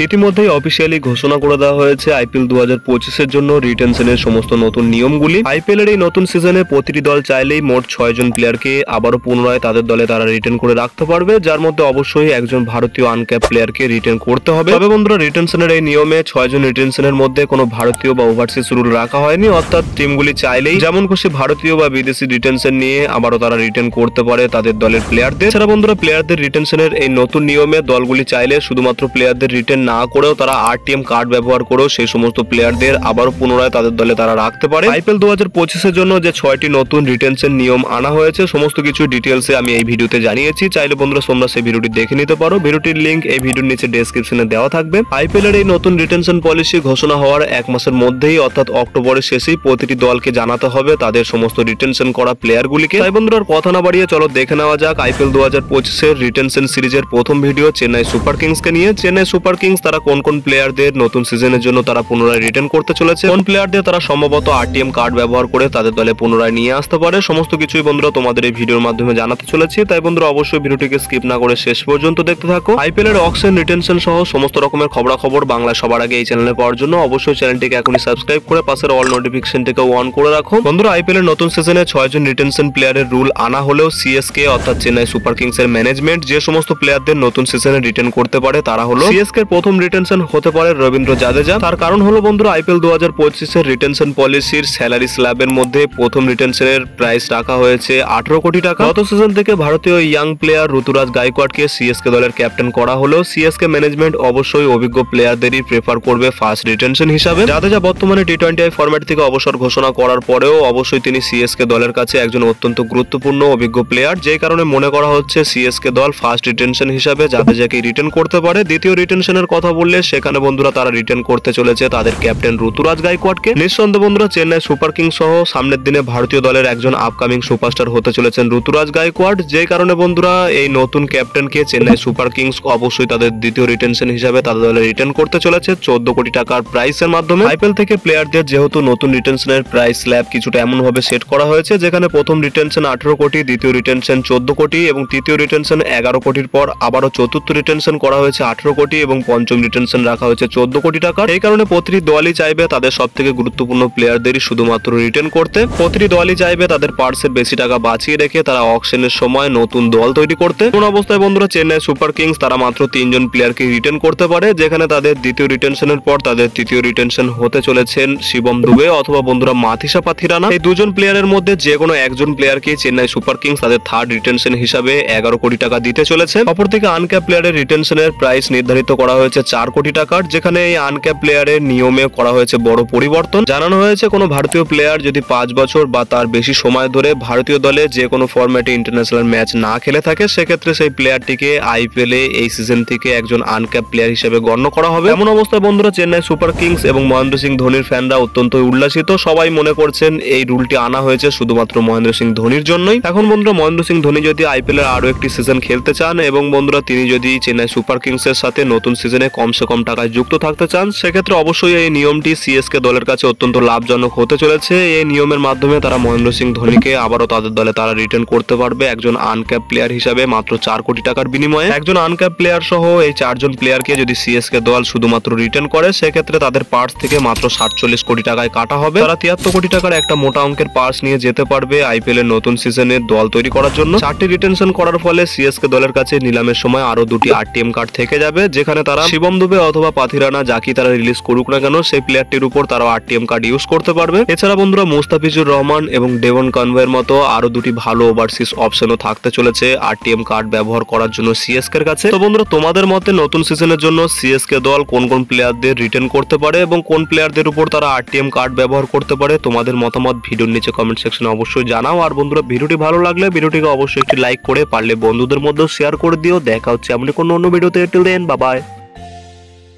ইতিমধ্যেই অফিসিয়ালি ঘোষণা করে দেওয়া হয়েছে আইপিএল 2025 এর জন্য রিটেনশনের সমস্ত নতুন নিয়মগুলি। আইপিএল এর এই নতুন সিজনে প্রতিটি দল চাইলেই মোট 6 জন প্লেয়ারকে আবারও পুনরায় তাদের দলে তারা রিটেন করে রাখতে পারবে, যার মধ্যে অবশ্যই একজন ভারতীয় আনক্যাপ প্লেয়ারকে রিটেন করতে হবে। তবে বন্ধুরা, রিটেনশনের এই নিয়মে 6 জন রিটেনশনের মধ্যে কোনো ভারতীয় বা ওভারসিজ রুল রাখা হয়নি, অর্থাৎ টিমগুলি চাইলেই যেমন খুশি ভারতীয় বা বিদেশি রিটেনশন নিয়ে আবারও তারা রিটেন করতে পারে তাদের দলের প্লেয়ারদের। এছাড়া বন্ধুরা, প্লেয়ারদের রিটেনশনের এই নতুন নিয়মে দলগুলি চাইলে শুধুমাত্র প্লেয়ারদের রিটেন না করেও তারা আরটিএম কার্ড ব্যবহার করেও সেই সমস্ত প্লেয়ারদের আবারও পুনরায় তাদের দলে তারা রাখতে পারে। আইপিএল 2025 এর জন্য যে 6টি নতুন রিটেনশন নিয়ম আনা হয়েছে সমস্ত কিছু ডিটেলসে আমি এই ভিডিওতে জানিয়েছি। চাইলে বন্ধুরা তোমরা সেই ভিডিওটি দেখে নিতে পারো। ভিডিওটির লিংক এই ভিডিওর নিচে ডেসক্রিপশনে দেওয়া থাকবে। আইপিএল এর এই নতুন রিটেনশন পলিসি ঘোষণা হওয়ার 1 মাসের মধ্যেই অর্থাৎ অক্টোবরের শেষেই প্রতিটি দলকে জানাতে হবে তাদের সমস্ত রিটেনশন করা প্লেয়ারগুলিকে। তাই বন্ধুরা, কথা না বাড়িয়ে চলো দেখে নেওয়া যাক আইপিএল 2025 এর রিটেনশন সিরিজের প্রথম ভিডিও চেন্নাই সুপার কিংসকে নিয়ে। চেন্নাই সুপার কিংস তারা কোন কোন প্লেয়ারদের নতুন সিজনের জন্য তারা পুনরায় রিটেন করতে চলেছে, কোন প্লেয়ারদের তারা সম্ভবত আরটিএম কার্ড ব্যবহার করে তাদের দলে পুনরায় নিয়ে আসতে পারে, সমস্ত কিছুই বন্ধুরা তোমাদের এই ভিডিওর মাধ্যমে জানাতে চলেছি। তাই বন্ধুরা, অবশ্যই ভিডিওটিকে স্কিপ না করে শেষ পর্যন্ত দেখতে থাকো। আইপিএল এর অকশন, রিটেনশন সহ সমস্ত রকমের খবরাখবর বাংলা সবার আগে এই চ্যানেলে পাওয়ার জন্য অবশ্যই চ্যানেলটিকে এখনই সাবস্ক্রাইব করে পাশের অল নোটিফিকেশনটিকে অন করে রাখো। বন্ধুরা, আইপিএল এর নতুন সিজনে 6 জন রিটেনশন প্লেয়ারের রুল আনা হলেও সিএসকে অর্থাৎ চেন্নাই সুপার কিংস এর ম্যানেজমেন্ট যে সমস্ত প্লেয়ারদের নতুন সিজনে রিটেন করতে পারে তারা হলো সিএসকে এর প্রথম রিটেনশন হতে পারে রবীন্দ্র জাদেজা। তার কারণ হলো বন্ধুরা, আইপিএল 2025 এর রিটেনশন পলিসির স্যালারি স্ল্যাবের মধ্যে প্রথম রিটেনশনের প্রাইস রাখা হয়েছে 18 কোটি টাকা। গত সিজন থেকে ভারতীয় ইয়াং প্লেয়ার ঋতুরাজ গায়কোয়াড়কে সিএসকে দলের ক্যাপ্টেন করা হলেও সিএসকে ম্যানেজমেন্ট অবশ্যই অভিজ্ঞ প্লেয়ারদেরই প্রেফার করবে ফার্স্ট রিটেনশন হিসাবে। জাদেজা বর্তমানে টি20 ফরম্যাট থেকে অবসর ঘোষণা করার পরেও অবশ্যই তিনি সিএসকে দলের কাছে একজন অত্যন্ত গুরুত্বপূর্ণ অভিজ্ঞ প্লেয়ার, যে কারণে মনে করা হচ্ছে সিএসকে দল ফার্স্ট রিটেনশন হিসাবে জাদেজাকে রিটেন করতে পারে। দ্বিতীয় রিটেনশনের কথা বললে সেখানে বন্ধুরা তারা রিটেন করতে চলেছে তাদের ক্যাপ্টেন ঋতুরাজ গায়কোয়াড়কে। নিঃসন্দেহে বন্ধুরা, চেন্নাই সুপার কিংস সহ সামনের দিনে ভারতীয় দলের একজন আপকামিং সুপারস্টার হতে চলেছেন ঋতুরাজ গায়কোয়াড়, যে কারণে বন্ধুরা এই নতুন ক্যাপ্টেনকে চেন্নাই সুপার কিংস অবশ্যই তাদের দ্বিতীয় রিটেনশন হিসাবে তাদের দলে রিটেন করতে চলেছে 14 কোটি টাকার প্রাইসের মাধ্যমে। আইপিএল থেকে প্লেয়ারদের যেহেতু নতুন রিটেনশনের প্রাইস স্ল্যাব কিছুটা এমন ভাবে সেট করা হয়েছে যেখানে প্রথম রিটেনশন 18 কোটি, দ্বিতীয় রিটেনশন 14 কোটি এবং তৃতীয় রিটেনশন 11 কোটির পর আবারও চতুর্থ রিটেনশন করা হয়েছে 18 কোটি এবং পঞ্চম রিটেনশন রাখা হয়েছে 14 কোটি টাকা। এই কারণে প্রতিটি দলই চাইবে তাদের সবথেকে গুরুত্বপূর্ণ প্লেয়ারদেরই শুধুমাত্র রিটেন করতে। প্রতিটি দলই চাইবে তাদের পার্সের বেশি টাকা বাঁচিয়ে রেখে তারা অকশনের সময় নতুন দল তৈরি করতে। কোন অবস্থায় বন্ধুরা, চেন্নাই সুপার কিংস তারা মাত্র 3 জন প্লেয়ারকে রিটেন করতে পারে, যেখানে তাদের দ্বিতীয় রিটেনশনের পর তাদের তৃতীয় রিটেনশন হতে চলেছেন শিবম দুবে অথবা বন্ধুরা মাথিসা পাথিরানা। এই দুজন প্লেয়ারের মধ্যে যে কোনো একজন প্লেয়ারকে চেন্নাই সুপার কিংস তাদের থার্ড রিটেনশন হিসাবে 11 কোটি টাকা দিতে চলেছে। অপরদিকে আনক্যাপ প্লেয়ারের রিটেনশনের প্রাইস নির্ধারিত করা হয়েছে 4 কোটি টাকার, যেখানে এই আনক্যাপ প্লেয়ারের নিয়মে করা হয়েছে বড় পরিবর্তন। জানানো হয়েছে কোনো ভারতীয় প্লেয়ার যদি 5 বছর বা তার বেশি সময় ধরে ভারতীয় দলে যে কোনো ফরম্যাটে ইন্টারন্যাশনাল ম্যাচ না খেলে থাকে সেক্ষেত্রে সেই প্লেয়ারটিকে আইপিএল এ এই সিজন থেকে একজন আনক্যাপ প্লেয়ার হিসেবে গণ্য করা হবে। এমন অবস্থায় বন্ধুরা, চেন্নাই সুপার কিংস এবং মহেন্দ্র সিং ধোনির ফ্যানরা অত্যন্ত উল্লাসিত। সবাই মনে করছেন এই রুলটি আনা হয়েছে শুধুমাত্র মহেন্দ্র সিং ধোনির জন্যই। এখন বন্ধুরা, মহেন্দ্র সিং ধোনি যদি আইপিএল এর আরো একটি সিজন খেলতে চান এবং বন্ধুরা তিনি যদি চেন্নাই সুপার কিংস এর সাথে নতুন সিজনে কমসে কম টাকায় যুক্ত থাকতে চান সেক্ষেত্রে অবশ্যই এই নিয়মটি সিএসকে দলের কাছে অত্যন্ত লাভজনক হতে চলেছে। এই নিয়মের মাধ্যমে তারা মহেন্দ্র সিং ধোনিকে আবারও তাদের দলে তারা রিটেন করতে পারবে একজন আনক্যাপ প্লেয়ার হিসাবে মাত্র 4 কোটি টাকার বিনিময়ে। একজন আনক্যাপ প্লেয়ার সহ এই 4 জন প্লেয়ারকে যদি সিএসকে দল শুধুমাত্র রিটেন করে সেক্ষেত্রে তাদের পার্স থেকে মাত্র 47 কোটি টাকায় কাটা হবে। তারা 73 কোটি টাকার একটা মোটা অঙ্কের পার্স নিয়ে যেতে পারবে আইপিএল এর নতুন সিজনের দল তৈরি করার জন্য। 4টি রিটেনশন করার ফলে সিএসকে দলের কাছে নিলামের সময় আরো 2টি আরটিএম কার্ড থেকে যাবে, যেখানে তারা শিবম দুবে অথবা পাথিরানা যাকে তারা রিলিজ করুক না কেন সেই প্লেয়ারটির উপর তারা আরটিএম কার্ড ইউজ করতে পারবে। এছাড়া বন্ধুরা, মুস্তাফিজুর রহমান এবং ডেভন কনভয়ের মতো আরো 2টি ভালো ওভারসিজ অপশনও থাকতে চলেছে আরটিএম কার্ড ব্যবহার করার জন্য সিএসকে এর কাছে। তো বন্ধুরা, তোমাদের মতে নতুন সিজনের জন্য সিএসকে দল কোন কোন প্লেয়ারদের রিটেন করতে পারে এবং কোন প্লেয়ারদের উপর তারা আরটিএম কার্ড ব্যবহার করতে পারে তোমাদের মতামত ভিডিওর নিচে কমেন্ট সেকশনে অবশ্যই জানাও। আর বন্ধুরা, ভিডিওটি ভালো লাগলে ভিডিওটিকে অবশ্যই একটি লাইক করে পারলে বন্ধুদের মধ্যে শেয়ার করে দিও। দেখা হচ্ছে এমন কোনো অন্য ভিডিওতে। Till then, bye by.